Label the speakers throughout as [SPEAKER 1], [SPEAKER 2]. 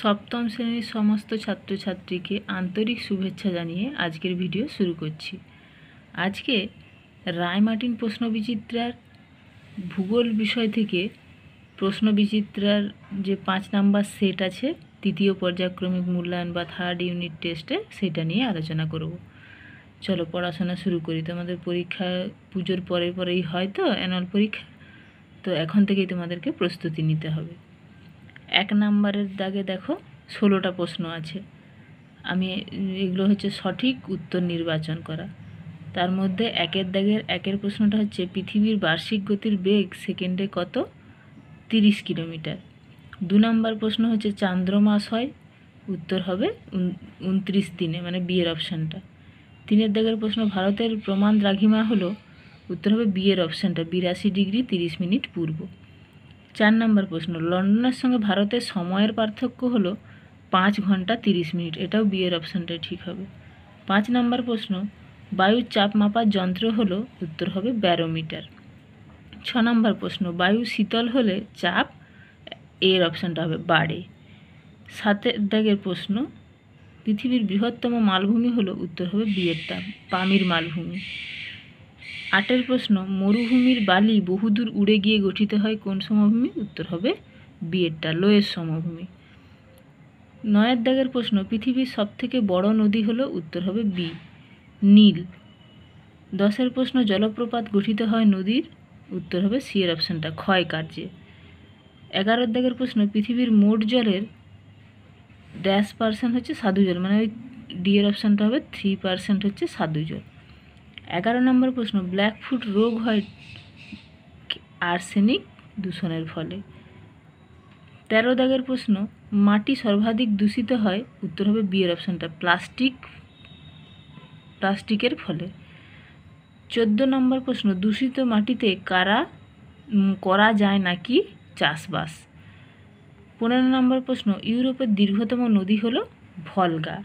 [SPEAKER 1] সপ্তম শ্রেণীর সমস্ত ছাত্রছাত্রীকে আন্তরিক শুভেচ্ছা জানিয়ে আজকের ভিডিও শুরু করছি। আজকে রায়মার্টিন প্রশ্নবিচিত্রার ভূগোল বিষয় থেকে প্রশ্নবিচিত্রার যে 5 নাম্বার সেট আছে তৃতীয় পর্যায়ক্রমিক মূল্যায়ন বা থার্ড ইউনিট টেস্টে সেটা নিয়ে আলোচনা করব। চলো পড়াশোনা শুরু করি। তোমাদের পরীক্ষা পুজোর পরেই হয় তো অ্যানুয়াল পরীক্ষা, তো এখন থেকেই তোমাদেরকে প্রস্তুতি নিতে হবে। 1 নাম্বারের দাগে দেখো 16টা প্রশ্ন আছে। আমি এগুলো হচ্ছে সঠিক উত্তর নির্বাচন করা। তার মধ্যে 1-এর দাগের 1-এর প্রশ্নটা হচ্ছে পৃথিবীর বার্ষিক গতির বেগ সেকেন্ডে কত? 30 কিলোমিটার। 2 নাম্বার প্রশ্ন হচ্ছে চান্দ্রমাস হয়, উত্তর হবে 29 দিনে, মানে বিয়ের অপশানটা। 3-এর দাগের প্রশ্ন ভারতের প্রমাণ দ্রাঘিমা হলো, উত্তর হবে বিয়ের অপশানটা 82 ডিগ্রি 30 মিনিট পূর্ব। 4 নাম্বার প্রশ্ন লন্ডনের সঙ্গে ভারতের সময়ের পার্থক্য হলো 5 ঘন্টা 30 মিনিট, এটাও বিয়ের অপশানটাই ঠিক হবে। 5 নাম্বার প্রশ্ন বায়ুর চাপ মাপার যন্ত্র হলো, উত্তর হবে ব্যারোমিটার। 6 নাম্বার প্রশ্ন বায়ু শীতল হলে চাপ, এর অপশানটা হবে বাড়ে। 7-এর দাগের প্রশ্ন পৃথিবীর বৃহত্তম মালভূমি হলো, উত্তর হবে বিয়েরটা পামির মালভূমি। 8-এর প্রশ্ন মরুভূমির বালি বহুদূর উড়ে গিয়ে গঠিত হয় কোন সমভূমি? উত্তর হবে বিয়েরটা লোয়ের সমভূমি। 9-এর দাগের প্রশ্ন পৃথিবীর সবথেকে বড় নদী হলো, উত্তর হবে বি নীল। 10-এর প্রশ্ন জলপ্রপাত গঠিত হয় নদীর, উত্তর হবে সি এর অপশানটা ক্ষয় কার্যে। 11-এর দাগের প্রশ্ন পৃথিবীর মোট জলের -% হচ্ছে স্বাদু জল, মানে ওই ডি এর অপশানটা হবে 3% হচ্ছে স্বাদু জল। 11 নম্বর প্রশ্ন ব্ল্যাকফুট রোগ হয় আর্সেনিক দূষণের ফলে। 13 দাগের প্রশ্ন মাটি সর্বাধিক দূষিত হয়, উত্তর হবে বি এর অপশানটা প্লাস্টিকের ফলে। 14 নম্বর প্রশ্ন দূষিত মাটিতে করা যায় নাকি চাষবাস। 15 নম্বর প্রশ্ন ইউরোপের দীর্ঘতম নদী হলো ভলগা।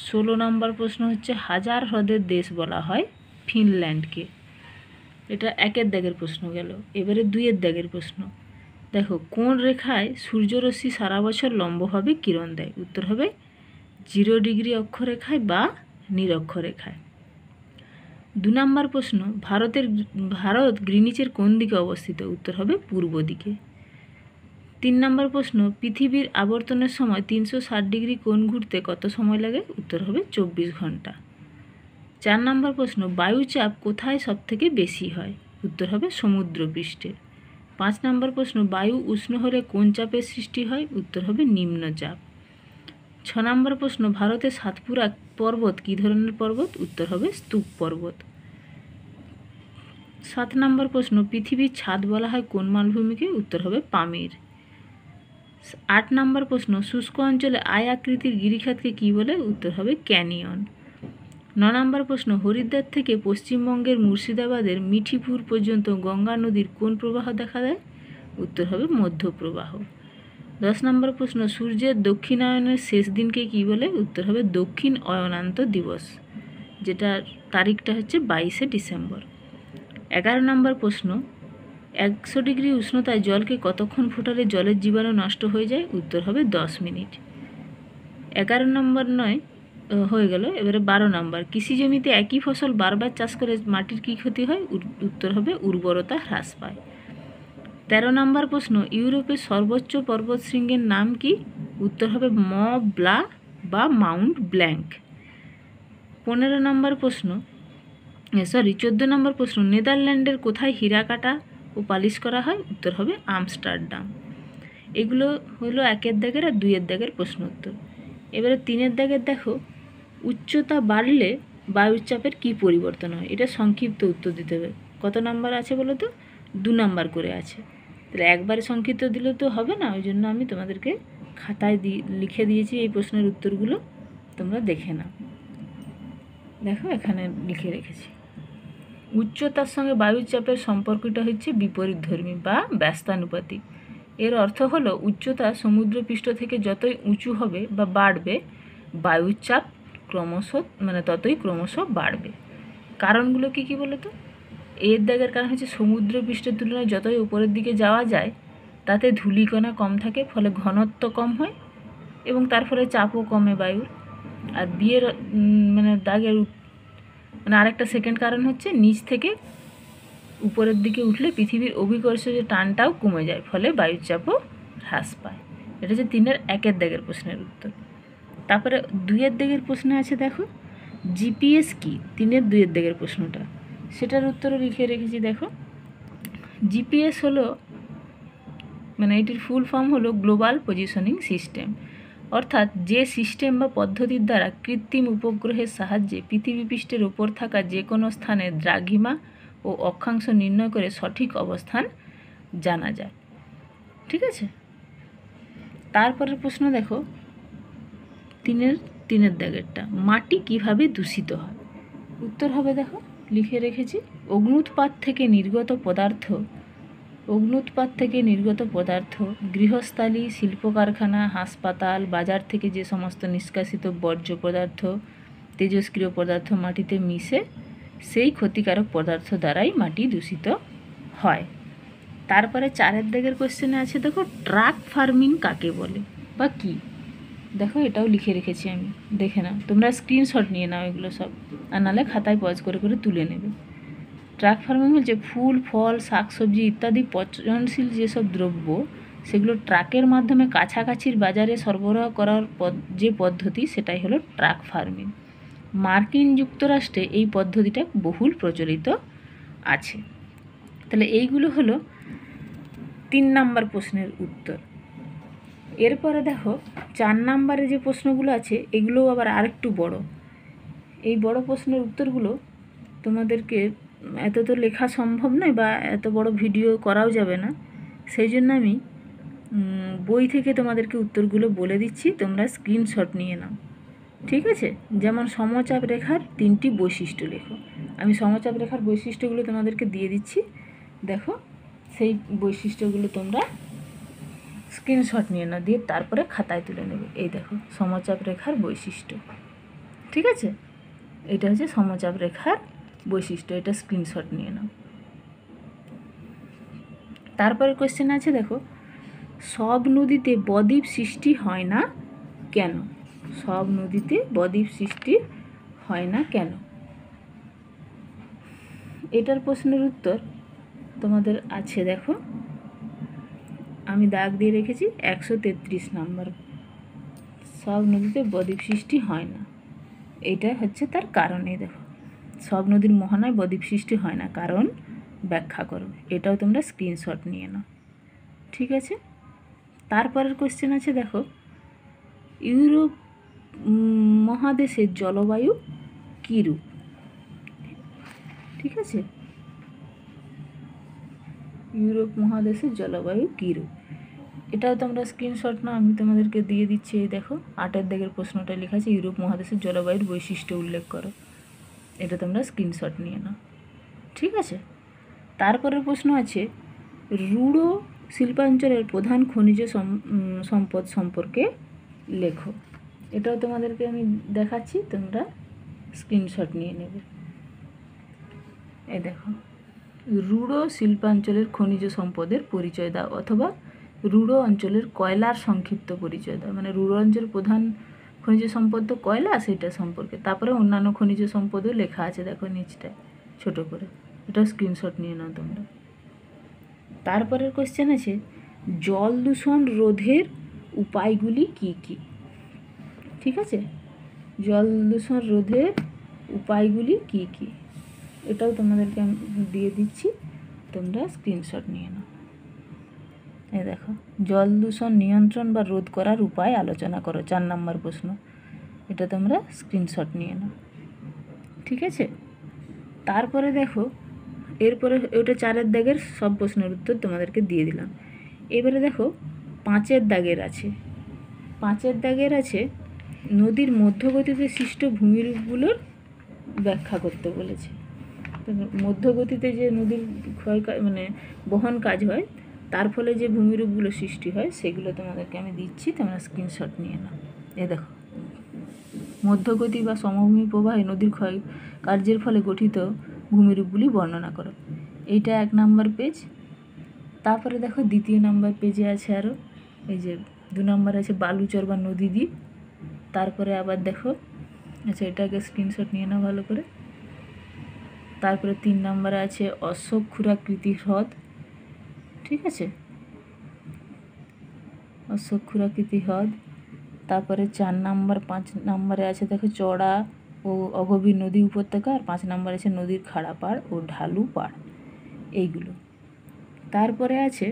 [SPEAKER 1] 16 নম্বর প্রশ্ন হচ্ছে হাজার হ্রদের দেশ বলা হয় ফিনল্যান্ডকে। এটা 1-এর দাগের প্রশ্ন গেল। এবারে 2-এর দাগের প্রশ্ন দেখো কোন রেখায় সূর্যরশ্মি সারা বছর লম্বভাবে কিরণ দেয়? উত্তর হবে 0 ডিগ্রি অক্ষরেখায় বা নিরক্ষরেখায়। 2 নম্বর প্রশ্ন ভারত গ্রিনিচের কোন দিকে অবস্থিত? উত্তর হবে পূর্ব দিকে। 3 নম্বর প্রশ্ন পৃথিবীর আবর্তনের সময় 360 ডিগ্রি কোণ ঘুরতে কত সময় লাগে? উত্তর হবে 24 ঘন্টা। 4 নম্বর প্রশ্ন বায়ুচাপ কোথায় সবথেকে বেশি হয়? উত্তর হবে সমুদ্রপৃষ্ঠে। 5 নম্বর প্রশ্ন বায়ু উষ্ণ হলে কোন চাপের সৃষ্টি হয়? উত্তর হবে নিম্নচাপ। 6 নম্বর প্রশ্ন ভারতের সাতপুরা পর্বত কী ধরনের পর্বত? উত্তর হবে স্তূপ পর্বত। 7 নম্বর প্রশ্ন পৃথিবীর ছাদ বলা হয় কোন মালভূমিকে? উত্তর হবে পামির। 8 নম্বর প্রশ্ন শুষ্ক অঞ্চলে আকৃতির গিরিখাতকে কী বলে? উত্তর হবে ক্যানিয়ন। 9 নম্বর প্রশ্ন হরিদ্বার থেকে পশ্চিমবঙ্গের মুর্শিদাবাদের মিঠিপুর পর্যন্ত গঙ্গা নদীর কোন প্রবাহ দেখা দেয়? উত্তর হবে মধ্যপ্রবাহ। 10 নম্বর প্রশ্ন সূর্যের দক্ষিণায়নের শেষ দিনকে কী বলে? উত্তর হবে দক্ষিণ অয়নান্ত দিবস, যেটার তারিখটা হচ্ছে 22শে ডিসেম্বর। 11 নম্বর প্রশ্ন 100 ডিগ্রি উষ্ণতায় জলকে কতক্ষণ ফোটালে জলের জীবাণু নষ্ট হয়ে যায়? উত্তর হবে 10 মিনিট। 11 নম্বর হয়ে গেল। এবারে 12 নম্বর কৃষি জমিতে একই ফসল বারবার চাষ করে মাটির কী ক্ষতি হয়? উত্তর হবে উর্বরতা হ্রাস পায়। 13 নম্বর প্রশ্ন ইউরোপের সর্বোচ্চ পর্বতশৃঙ্গের নাম কি? উত্তর হবে মঁ ব্লাঁ বা মাউন্ট ব্ল্যাঙ্ক। 14 নম্বর প্রশ্ন নেদারল্যান্ডের কোথায় হীরা কাটা ও পালিশ করা হয়? উত্তর হবে আমস্টারডাম। এগুলো হলো 1-এর দাগের আর 2-এর দাগের প্রশ্ন উত্তর। এবারে 3-এর দাগের দেখো উচ্চতা বাড়লে বায়ুর চাপের কী পরিবর্তন হয়? এটা সংক্ষিপ্ত উত্তর দিতে হবে। কত নাম্বার আছে বলো তো? 2 নাম্বার করে আছে। তাহলে একবারে সংক্ষিপ্ত দিলে তো হবে না, ওই জন্য আমি তোমাদেরকে খাতায় লিখে দিয়েছি এই প্রশ্নের উত্তরগুলো, তোমরা দেখে নাও। দেখো এখানে লিখে রেখেছি। উচ্চতার সঙ্গে বায়ুর চাপের সম্পর্কটা হচ্ছে বিপরীতধর্মী বা ব্যস্তানুপাতিক। এর অর্থ হলো উচ্চতা সমুদ্রপৃষ্ঠ থেকে যতই উঁচু হবে বা বাড়বে বায়ুর চাপ ততই ক্রমশ বাড়বে। কারণগুলো কী কী বলো তো? এর দাগের কারণ হচ্ছে সমুদ্রপৃষ্ঠের তুলনায় যতই উপরের দিকে যাওয়া যায় তাতে ধূলিকণা কম থাকে, ফলে ঘনত্ব কম হয় এবং তার ফলে চাপও কমে বায়ুর। আর বিয়ের মানে দাগের মানে আরেকটা সেকেন্ড কারণ হচ্ছে নিচ থেকে উপরের দিকে উঠলে পৃথিবীর অভিকর্ষজ টানটাও কমে যায়, ফলে বায়ুর চাপও হ্রাস পায়। এটা হচ্ছে 3-এর 1-এর দাগের প্রশ্নের উত্তর। তারপরে 2-এর দাগের প্রশ্নে আছে দেখো জিপিএস কি, 3-এর 2-এর দাগের প্রশ্নটা, সেটার উত্তরও লিখে রেখেছি। দেখো জিপিএস হলো মানে এটির ফুল ফর্ম হলো গ্লোবাল পজিশনিং সিস্টেম, অর্থাৎ যে সিস্টেম বা পদ্ধতির দ্বারা কৃত্রিম উপগ্রহের সাহায্যে পৃথিবী পৃষ্ঠের ওপর থাকা যে কোনো স্থানের দ্রাঘিমা ও অক্ষাংশ নির্ণয় করে সঠিক অবস্থান জানা যায়। ঠিক আছে, তারপরের প্রশ্ন দেখো 3-এর দাগেরটা, মাটি কিভাবে দূষিত হয়। উত্তর হবে দেখো লিখে রেখেছি অগ্ন্যুৎপাত থেকে নির্গত পদার্থ, গৃহস্থালী, শিল্প কারখানা, হাসপাতাল, বাজার থেকে যে সমস্ত নিষ্কাশিত বর্জ্য পদার্থ, তেজস্ক্রিয় পদার্থ মাটিতে মিশে সেই ক্ষতিকারক পদার্থ দ্বারাই মাটি দূষিত হয়। তারপরে 4-এর দাগের কোশ্চেনে আছে দেখো ট্রাক ফার্মিং কাকে বলে বা কী। দেখো এটাও লিখে রেখেছি আমি, দেখে নাও, তোমরা স্ক্রিনশট নিয়ে নাও এগুলো সব, আর নাহলে খাতায় পজ করে করে তুলে নেবে। ট্রাক ফার্মিং হচ্ছে ফুল, ফল, শাকসবজি ইত্যাদি পচনশীল যেসব দ্রব্য সেগুলো ট্রাকের মাধ্যমে কাছাকাছির বাজারে সরবরাহ করার যে পদ্ধতি সেটাই হলো ট্রাক ফার্মিং। মার্কিন যুক্তরাষ্ট্রে এই পদ্ধতিটা বহুল প্রচলিত আছে। তাহলে এইগুলো হলো 3 নম্বর প্রশ্নের উত্তর। এরপরে দেখো 4 নম্বরে যে প্রশ্নগুলো আছে এগুলোও আবার আরেকটু বড়। এই বড় প্রশ্নের উত্তরগুলো তোমাদেরকে এত তো লেখা সম্ভব নয় বা এত বড় ভিডিও করাও যাবে না, সেই জন্য আমি বই থেকে তোমাদেরকে উত্তরগুলো বলে দিচ্ছি, তোমরা স্ক্রিনশট নিয়ে নাও। ঠিক আছে, যেমন সমচাপ রেখার 3টি বৈশিষ্ট্য লেখো। আমি সমচাপ রেখার বৈশিষ্ট্যগুলো তোমাদেরকে দিয়ে দিচ্ছি, দেখো সেই বৈশিষ্ট্যগুলো তোমরা স্ক্রিনশট নিয়ে নাও, দিয়ে তারপরে খাতায় তুলে নেবে। এই দেখো সমচাপ রেখার বৈশিষ্ট্য। ঠিক আছে, এটা হচ্ছে সমচাপ রেখার বৈশিষ্ট্য, এটা স্ক্রিনশট নিয়ে নাও। তারপরে কোশ্চেন আছে দেখো সব নদীতে বদ্বীপ সৃষ্টি হয় না কেন। সব নদীতে বদ্বীপ সৃষ্টি হয় না কেন, এটার প্রশ্নের উত্তর তোমাদের আছে। দেখো আমি দাগ দিয়ে রেখেছি 133 নম্বর, সব নদীতে বদ্বীপ সৃষ্টি হয় না, এটা হচ্ছে তার কারণ। এই দেখো সব নদীর মোহনায় বদ্বীপ সৃষ্টি হয় না, কারণ ব্যাখ্যা করো। এটাও তোমরা স্ক্রিনশট নিয়ে নাও। ঠিক আছে, তারপরের কোশ্চেন আছে দেখো ইউরোপ মহাদেশের জলবায়ু কীরূপ। ঠিক আছে, ইউরোপ মহাদেশের জলবায়ু কীরূপ, এটাও তোমরা স্ক্রিনশট নাও, আমি তোমাদেরকে দিয়ে দিচ্ছি। এই দেখো 8-এর দাগের প্রশ্নটা লেখা আছে ইউরোপ মহাদেশের জলবায়ুর বৈশিষ্ট্য উল্লেখ করো, এটা তোমরা স্ক্রিনশট নিয়ে নাও। ঠিক আছে, তারপরের প্রশ্ন আছে রুড়ো শিল্পাঞ্চলের প্রধান খনিজ সম্পদ সম্পর্কে লেখো। এটাও তোমাদেরকে আমি দেখাচ্ছি, তোমরা স্ক্রিনশট নিয়ে নেবে। এই দেখো রুড়ো শিল্পাঞ্চলের খনিজ সম্পদের পরিচয় দাও, অথবা রুড়ো অঞ্চলের কয়লার সংক্ষিপ্ত পরিচয় দাও। মানে রুড়ো অঞ্চলের প্রধান খনিজ সম্পদ তো কয়লা, সেটা সম্পর্কে। তারপরে অন্যান্য খনিজ সম্পদও লেখা আছে, দেখো নিচটায় ছোট করে, এটাও স্ক্রিনশট নিয়ে নাও তোমরা। তারপরের কোশ্চেন আছে জল দূষণ রোধের উপায়গুলি কি কি। ঠিক আছে, জল দূষণ রোধের উপায়গুলি কি কি, এটাও তোমাদেরকে আমি দিয়ে দিচ্ছি, তোমরা স্ক্রিনশট নিয়ে নাও। এই দেখো জল দূষণ নিয়ন্ত্রণ বা রোধ করার উপায় আলোচনা করো, 4 নম্বর প্রশ্ন, এটা তোমরা স্ক্রিনশট নিয়ে নাও। ঠিক আছে, তারপরে দেখো এরপরে ওটা 4-এর দাগের সব প্রশ্নের উত্তর তোমাদেরকে দিয়ে দিলাম। এবারে দেখো 5-এর দাগের আছে, 5-এর দাগের আছে নদীর মধ্যগতিতে সৃষ্ট ভূমিরূপগুলোর ব্যাখ্যা করতে বলেছে। মধ্যগতিতে যে নদীর মানে বহন কাজ হয়, তার ফলে যে ভূমিরূপগুলো সৃষ্টি হয় সেগুলো তোমাদেরকে আমি দিচ্ছি, তোমরা স্ক্রিনশট নিয়ে নাও। এ দেখো মধ্যগতি বা সমভূমি প্রবাহে নদীর ক্ষয় কার্যের ফলে গঠিত ভূমিরূপগুলি বর্ণনা করো। এইটা 1 নম্বর পেজ, তারপরে দেখো দ্বিতীয় নাম্বার পেজে আছে আরও এই যে 2 নম্বর আছে বালুচর বা নদী দ্বীপ। তারপরে আবার দেখো, আচ্ছা এটাকে স্ক্রিনশট নিয়ে নাও ভালো করে। তারপরে 3 নম্বরে আছে অশ্বক্ষুরাকৃতি হ্রদ, ঠিক আছে, অশ্বক্ষুরাকৃতি হ্রদ। তারপরে 4 নম্বর 5 নম্বরে আছে দেখো চড়া ও অগভীর নদী উপত্যকা, আর 5 নম্বরে আছে নদীর খাড়া পাড় ও ঢালু পাড়, এইগুলো। তারপরে আছে,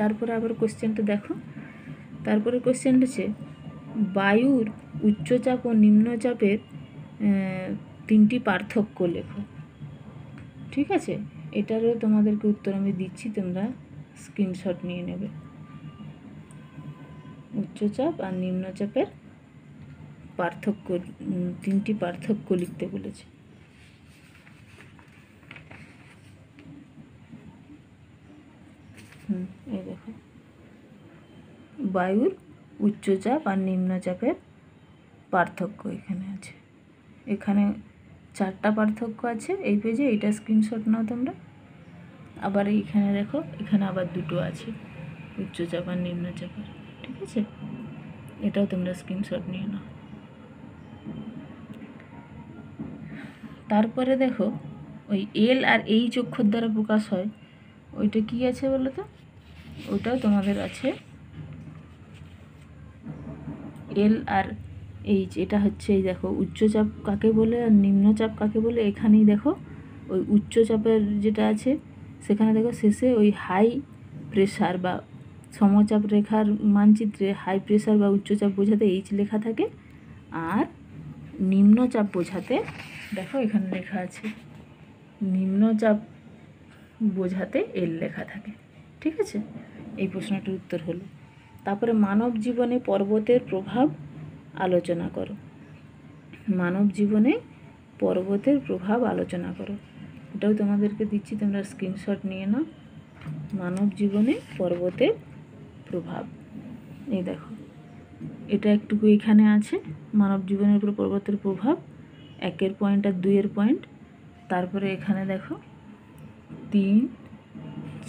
[SPEAKER 1] তারপরে আবার কোশ্চেনটা দেখো, তারপরে কোশ্চেনটা আছে বায়ুর উচ্চচাপ ও নিম্নচাপের 3টি পার্থক্য লেখো, ঠিক আছে। এটারও তোমাদেরকে উত্তর আমি দিচ্ছি, তোমরা স্ক্রিনশট নিয়ে নেবে। উচ্চচাপ আর নিম্নচাপের পার্থক্য, 3টি পার্থক্য লিখতে বলেছে। এই দেখো বায়ুর উচ্চচাপ আর নিম্নচাপের পার্থক্য এখানে আছে, এখানে 4টা পার্থক্য আছে এই পেজে, এইটা স্ক্রিনশট নাও তোমরা। আবার এইখানে দেখো, এখানে আবার 2টো আছে উচ্চচাপ আর নিম্নচাপের, ঠিক আছে, এটাও তোমরা স্ক্রিনশট নিয়ে নাও। তারপরে দেখো ওই এল আর এইচ অক্ষর দ্বারা প্রকাশ হয়, ওইটা কি আছে বলো তো, ওটাও তোমাদের আছে এল আর এইচ। এটা হচ্ছে এই দেখো উচ্চচাপ কাকে বলে আর নিম্নচাপ কাকে বলে, এখানেই দেখো ওই উচ্চচাপের যেটা আছে সেখানে দেখো শেষে ওই হাই প্রেশার বা সমচাপ রেখার মানচিত্রে হাই প্রেশার বা উচ্চচাপ বোঝাতে এইচ লেখা থাকে, আর নিম্নচাপ বোঝাতে দেখো এখানে লেখা আছে নিম্নচাপ বোঝাতে এল লেখা থাকে, ঠিক আছে। এই প্রশ্নটার উত্তর হলো। তারপরে মানব জীবনে পর্বতের প্রভাব আলোচনা করো, মানব জীবনে পর্বতের প্রভাব আলোচনা করো, এটাও তোমাদেরকে দিচ্ছি, তোমরা স্ক্রিনশট নিয়ে নাও। মানব জীবনে পর্বতের প্রভাব, এই দেখো এটা একটুকু এখানে আছে, মানব জীবনের উপর পর্বতের প্রভাব 1 পয়েন্ট আর 2 পয়েন্ট। তারপরে এখানে দেখো 3,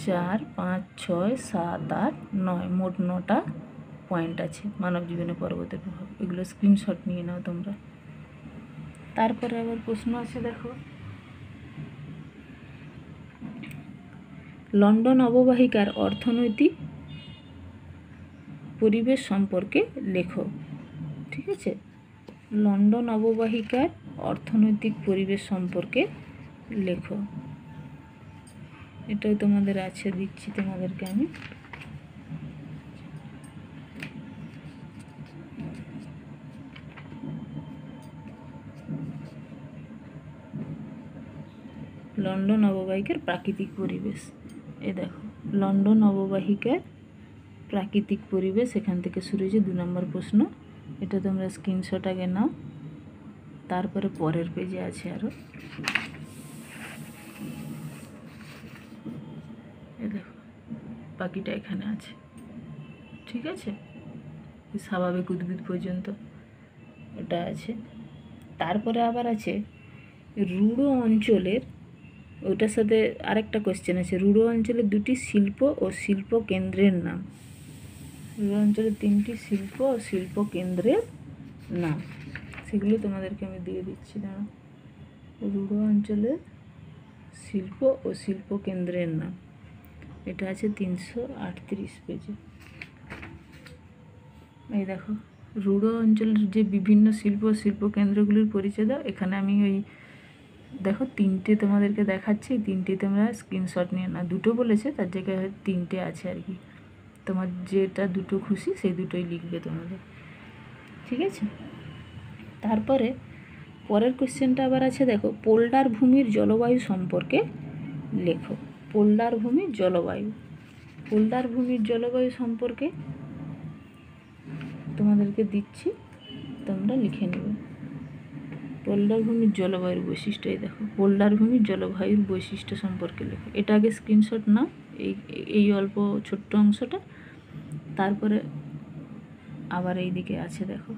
[SPEAKER 1] 4, 5, 6, 7, 8, 9, মোট 9টা পয়েন্ট আছে মানব জীবনে পর্বতের প্রভাব, এগুলো স্ক্রিনশট নিয়ে নাও তোমরা। তারপরে আবার প্রশ্ন আছে দেখো, লন্ডন অববাহিকার অর্থনৈতিক পরিবেশ সম্পর্কে লেখো, ঠিক আছে, লন্ডন অববাহিকার অর্থনৈতিক পরিবেশ সম্পর্কে লেখো, এটাও তোমাদের আছে, দিচ্ছি তোমাদেরকে আমি। লন্ডন অববাহিকার প্রাকৃতিক পরিবেশ, এ দেখো লন্ডন অববাহিকার প্রাকৃতিক পরিবেশ, এখান থেকে শুরু হয়েছে 2 নম্বর প্রশ্ন, এটা তোমরা স্ক্রিনশট আগে নাও। তারপরে পরের পেজে আছে আরও, এ দেখো বাকিটা এখানে আছে, ঠিক আছে, স্বাভাবিক উদ্ভিদ পর্যন্ত ওটা আছে। তারপরে আবার আছে রুড়ো অঞ্চলের, ওটার সাথে আরেকটা কোশ্চেন আছে, রুড়ো অঞ্চলের 2টি শিল্প ও শিল্প কেন্দ্রের নাম, রুড়ো অঞ্চলের 3টি শিল্প ও শিল্প কেন্দ্রের নাম, সেগুলো তোমাদেরকে আমি দিয়ে দিচ্ছি না। রুড়ো অঞ্চলের শিল্প ও শিল্প কেন্দ্রের নাম, এটা আছে 338 পেজে। এই দেখো রুড়ো অঞ্চলের যে বিভিন্ন শিল্প ও শিল্প কেন্দ্রগুলির পরিচয় দাও, এখানে আমি ওই দেখো 3টে তোমাদেরকে দেখাচ্ছি, 3টে তোমরা স্ক্রিনশট নিয়ে না, 2টো বলেছে তার জায়গায় 3টে আছে আর কি, তোমার যেটা 2টো খুশি সেই 2টোই লিখবে তোমাদের, ঠিক আছে। তারপরে পরের কোশ্চেনটা আবার আছে দেখো, পোল্ডার ভূমির জলবায়ু সম্পর্কে লেখো, পোল্ডার ভূমির জলবায়ু, পোল্ডার ভূমির জলবায়ু সম্পর্কে তোমাদেরকে দিচ্ছি, তোমরা লিখে নেবে। পোল্ডার ভূমির জলবায়ুর বৈশিষ্ট্য, এই দেখো পোল্ডার ভূমির জলবায়ুর বৈশিষ্ট্য সম্পর্কে লেখো, এটা আগে স্ক্রিনশট নাও এই অল্প ছোট্ট অংশটা। তারপরে আবার এই দিকে আছে দেখো,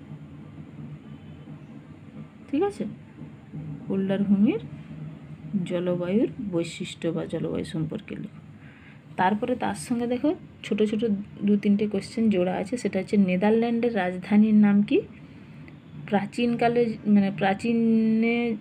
[SPEAKER 1] ঠিক আছে, পোল্ডার ভূমির জলবায়ুর বৈশিষ্ট্য বা জলবায়ু সম্পর্কে লেখো। তারপরে তার সঙ্গে দেখো ছোট ছোট 2-3টে কোশ্চেন জোড়া আছে। সেটা হচ্ছে নেদারল্যান্ডের রাজধানীর নাম কি? প্রাচীনকালে মানে প্রাচীনে